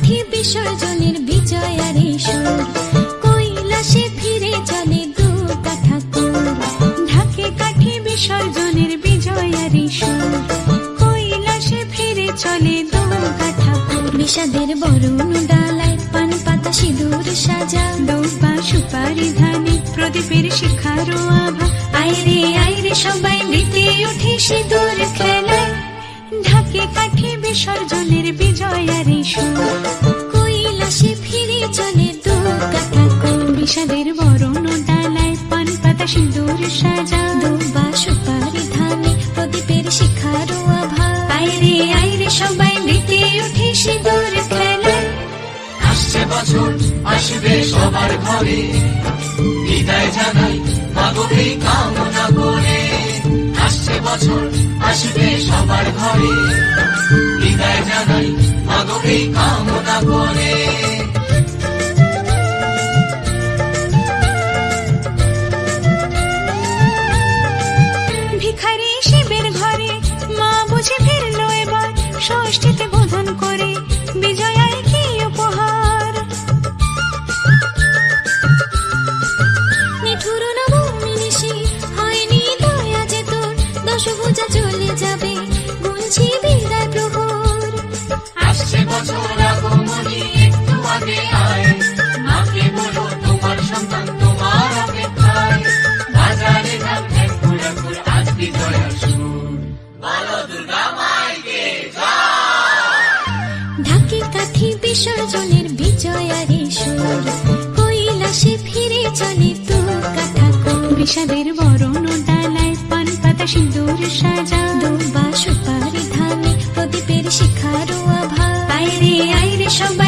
কাঠি বিসর্জনের বিজয়ারে সুর, কৈলাসে ফিরে চলে দু কাঠা কুর। ঢাকে কাঠি বিসর্জনের বিজয়ারে সুর, কৈলাসে ফিরে চলে দু কাঠা কুর। বিষাদের বরণ ডালায় পান পাতা সিঁদুর সাজা, দৌবা সুপারি ধানে প্রদীপের শিখারো আভা। আইরে সবাই মেতে উঠে সিঁদুর খেলায়, ঢাকে কাঠি বিসর্জনের বিজয়ারে সুর, কৈলাসে ফিরে চলে দু কাঠা কুর। বিষাদের বরণ ডালায় পান পাতা সিঁদুর সাজা, দৌবা সুপারি ধানে প্রদীপের শিখারো আভা। আইরে সবাই মেতে উঠে সিঁদুর খেলায়। আসছে বছর আসবে সবার ঘরে, বিদায় জানাই মাগোকে কামনা করে। আসছে বছর আসবে সবার ঘরে, বিদায় জানাই মাগোকে কামনা করে। ভিখারি শিবের ঘরে মা বুঝে ফিরলো এবার, ষষ্ঠীতে বোধন করে বিজয়ায় কি উপহার। নিঠুর নবমী নিশি হয়নি দয়া যে তোর, দশভুজা চলে যাবে গুনছি বিদায় প্রহর। আসছে বছর আগমনী একটু আগে আয়, মাকে বলো তোমার সন্তান তোমার অপেক্ষায়। বাজারে ধান ঘুরে আজ বিজয়ার সুর, বলো দুর্গা মাইকে ঢাকে কাঠি বিসর্জনের বিজয়ারে সুর, কৈলাসে ফিরে চলে দু কাঠা কুর। বিষাদের বরণ ডালায় পান পাতা সিঁদুর সাজা, দৌবা সুপারি ধানে প্রদীপের শিখারো আভা। আইরে সবাই